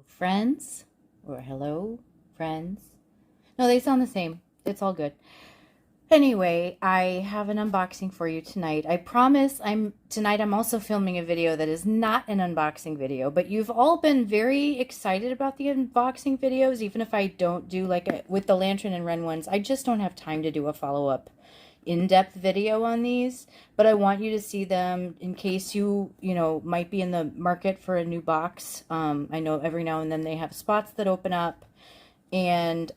friends, or hello, friends. No, they sound the same. It's all good. Anyway, I have an unboxing for you tonight. I promise tonight I'm also filming a video that is not an unboxing video, but you've all been very excited about the unboxing videos, even if I don't do with the Lantern and Wren ones. I just don't have time to do a follow-up in-depth video on these, but I want you to see them in case you might be in the market for a new box. I know every now and then they have spots that open up, and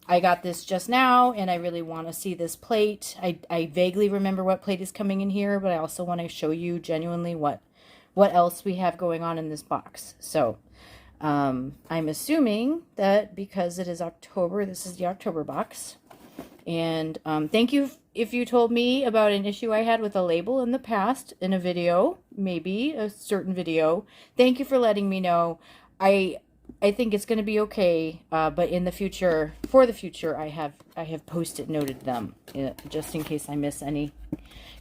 I got this just now, and I really want to see this plate. I vaguely remember what plate is coming in here, but I also want to show you genuinely what else we have going on in this box. So I'm assuming that because it is October, this is the October box. And thank you if you told me about an issue I had with a label in the past in a video, maybe a certain video. Thank you for letting me know. I think it's going to be okay, but in the future, for the future, I have post-it noted them just in case I miss any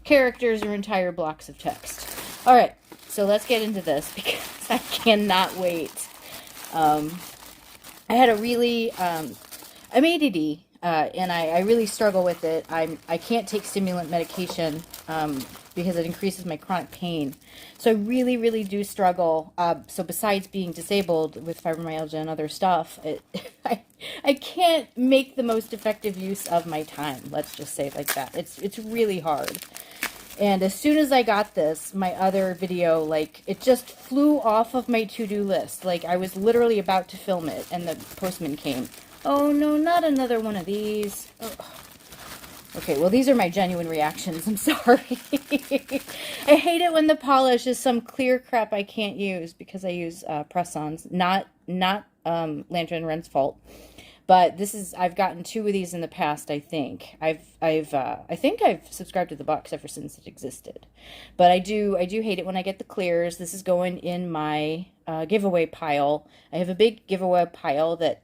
characters or entire blocks of text. All right, so let's get into this because I cannot wait. I had a really, I'm ADD. And I really struggle with it. I can't take stimulant medication because it increases my chronic pain. So I really, really do struggle. So besides being disabled with fibromyalgia and other stuff, I can't make the most effective use of my time. Let's just say it like that. It's really hard. And as soon as I got this, my other video, it just flew off of my to-do list. I was literally about to film it, and the postman came. Oh no, not another one of these. Oh. Okay, well, these are my genuine reactions. I'm sorry. I hate it when the polish is some clear crap I can't use because I use press-ons. Not Lantern and Wren's fault. But I've gotten 2 of these in the past, I think. I think I've subscribed to the box ever since it existed. But I do hate it when I get the clears. This is going in my giveaway pile. I have a big giveaway pile that,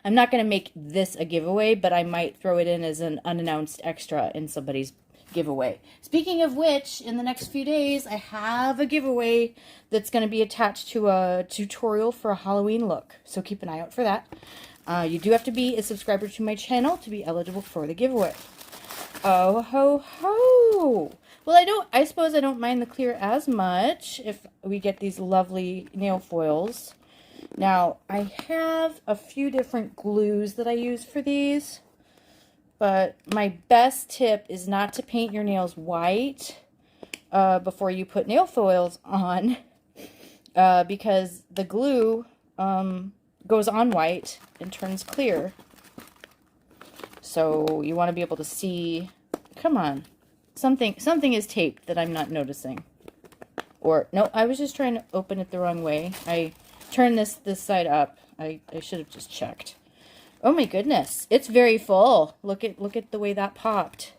I'm not going to make this a giveaway, but I might throw it in as an unannounced extra in somebody's giveaway. Speaking of which, in the next few days, I have a giveaway that's going to be attached to a tutorial for a Halloween look. So keep an eye out for that. You do have to be a subscriber to my channel to be eligible for the giveaway. Oh ho ho! Well, I suppose I don't mind the clear as much if we get these lovely nail foils. Now, I have a few different glues that I use for these, but my best tip is not to paint your nails white before you put nail foils on, because the glue goes on white and turns clear. So you want to be able to see. Come on, something is taped that I'm not noticing. Or no, I was just trying to open it the wrong way. I turned this side up. I should have just checked. Oh my goodness, it's very full. Look at the way that popped.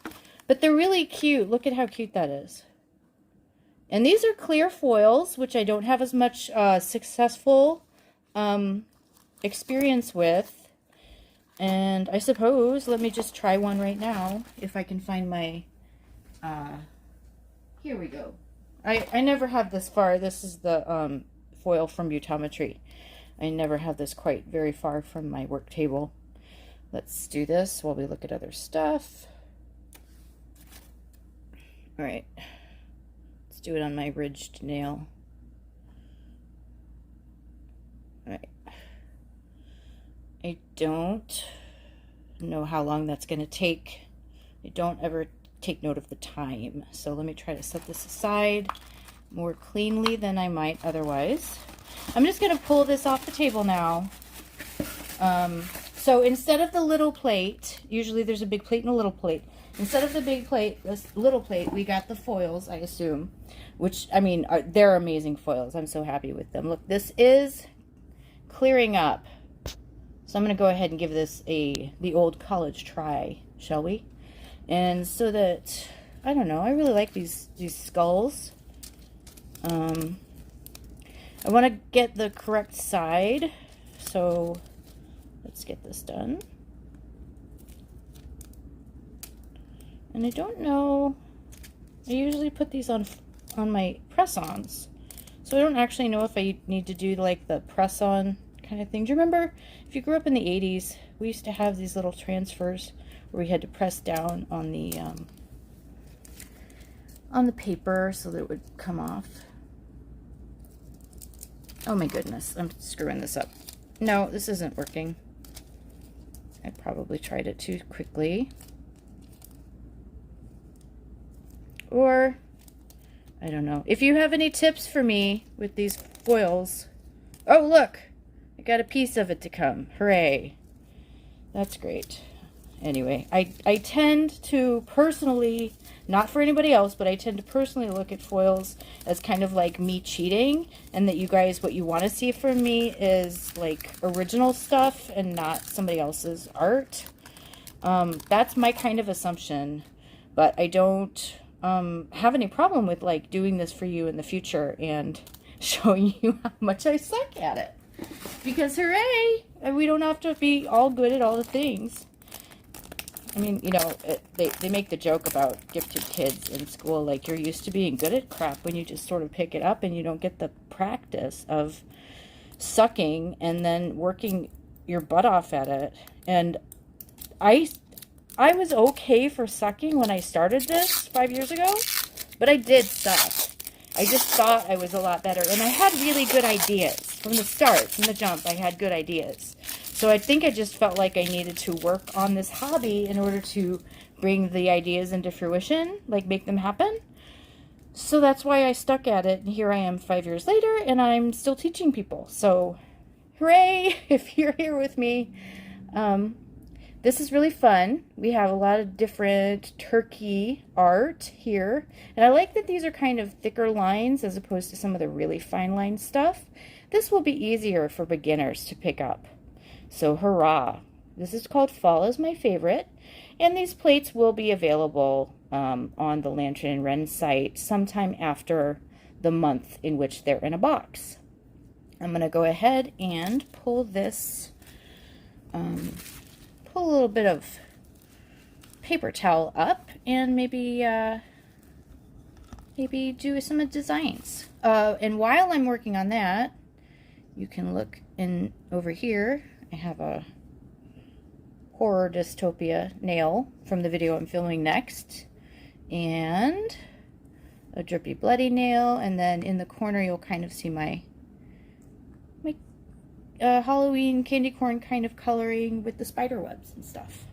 But they're really cute. Look at how cute that is. And these are clear foils, which I don't have as much successful experience with. And I suppose, let me just try one right now, if I can find my, here we go. I never have this far. This is the foil from Butometry. I never have this quite very far from my work table. Let's do this while we look at other stuff. All right, let's do it on my ridged nail. All right. I don't know how long that's going to take. I don't ever take note of the time. So let me try to set this aside more cleanly than I might otherwise. I'm just going to pull this off the table now. So instead of the little plate, usually there's a big plate and a little plate. Instead of the big plate, this little plate, we got the foils, I assume. Which, I mean, they're amazing foils. I'm so happy with them. Look, this is clearing up. So I'm going to go ahead and give this the old college try, shall we? And so that, I don't know, I really like these skulls. I want to get the correct side, so let's get this done. And I don't know, I usually put these on my press-ons, so I don't actually know if I need to do the press-on kind of thing. Do you remember, if you grew up in the 80s, we used to have these little transfers where we had to press down on the paper so that it would come off. Oh my goodness, I'm screwing this up. No, this isn't working. I probably tried it too quickly. Or, I don't know. If you have any tips for me with these foils. Oh, look! I got a piece of it to come. Hooray. That's great. Anyway, I tend to personally, not for anybody else, but I tend to personally look at foils as kind of like me cheating, and that you guys, what you want to see from me is like original stuff and not somebody else's art. That's my kind of assumption, but I don't have any problem with like doing this for you in the future and showing you how much I suck at it. Because hooray! We don't have to be all good at all the things. I mean, you know, they make the joke about gifted kids in school, like you're used to being good at crap when you just sort of pick it up and you don't get the practice of sucking and then working your butt off at it. And I was okay for sucking when I started this 5 years ago, but I did suck. I just thought I was a lot better, and I had really good ideas from the start, from the jump. I had good ideas. So I think I just felt like I needed to work on this hobby in order to bring the ideas into fruition, like make them happen. So that's why I stuck at it, and here I am 5 years later, and I'm still teaching people. So hooray, if you're here with me. This is really fun. We have a lot of different turkey art here, and I like that these are kind of thicker lines as opposed to some of the really fine line stuff. This will be easier for beginners to pick up. So hurrah. This is called Fall is My Favorite, and these plates will be available on the Lantern and Wren site sometime after the month in which they're in a box. I'm going to go ahead and pull this, pull a little bit of paper towel up and maybe do some designs. And while I'm working on that, you can look in over here. I have a horror dystopia nail from the video I'm filming next, and a drippy bloody nail, and then in the corner you'll kind of see my Halloween candy corn kind of coloring with the spider webs and stuff.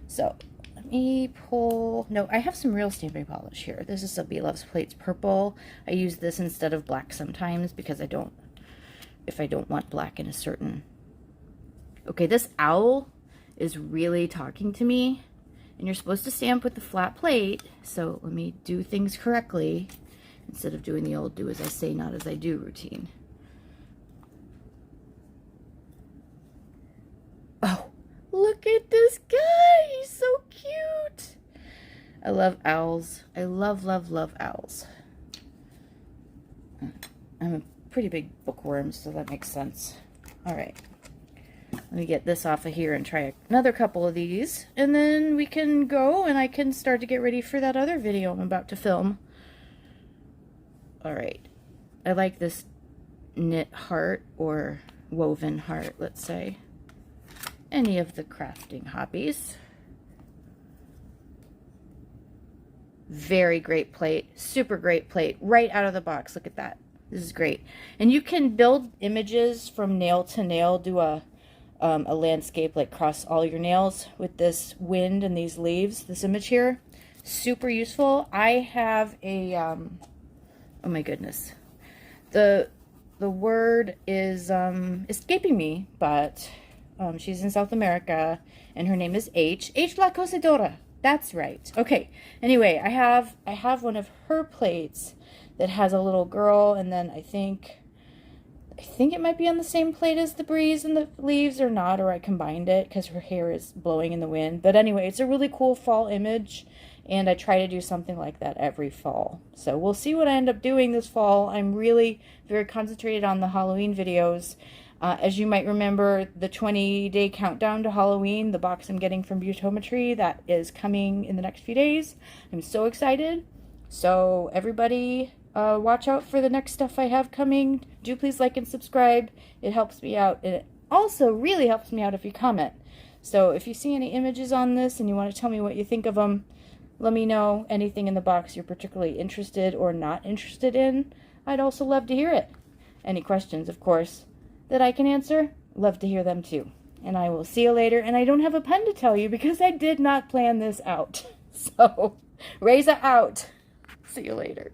So let me pull, no, I have some real stamping polish here. This is a Bee Loves Plates purple. I use this instead of black sometimes because if I don't want black in a certain. Okay, this owl is really talking to me, and you're supposed to stamp with the flat plate, so let me do things correctly instead of doing the old do as I say, not as I do routine. Oh, look at this guy! He's so cute! I love owls. I love, love, love owls. I'm a pretty big bookworm, so that makes sense. Alright. Let me get this off of here and try another couple of these, and then we can go and I can start to get ready for that other video I'm about to film. Alright. I like this knit heart, or woven heart, let's say. Any of the crafting hobbies. Very great plate. Super great plate. Right out of the box. Look at that. This is great. And you can build images from nail to nail. Do a landscape, like cross all your nails with this wind and these leaves. This image here. Super useful. I have a, oh my goodness. The word is escaping me, but she's in South America, and her name is H La Cosedora. That's right. Okay. Anyway, I have one of her plates that has a little girl, and then I think it might be on the same plate as the breeze and the leaves, or not, or I combined it because her hair is blowing in the wind. But anyway, it's a really cool fall image, and I try to do something like that every fall. So we'll see what I end up doing this fall. I'm really very concentrated on the Halloween videos. As you might remember, the 20-day countdown to Halloween, the box I'm getting from Beautometry, that is coming in the next few days. I'm so excited. So everybody, watch out for the next stuff I have coming. Do please like and subscribe. It helps me out, and it also really helps me out if you comment. So if you see any images on this and you want to tell me what you think of them, let me know. Anything in the box you're particularly interested or not interested in, I'd also love to hear it. Any questions, of course, that I can answer, love to hear them too. And I will see you later. And I don't have a pun to tell you because I did not plan this out. So, Reza out. See you later.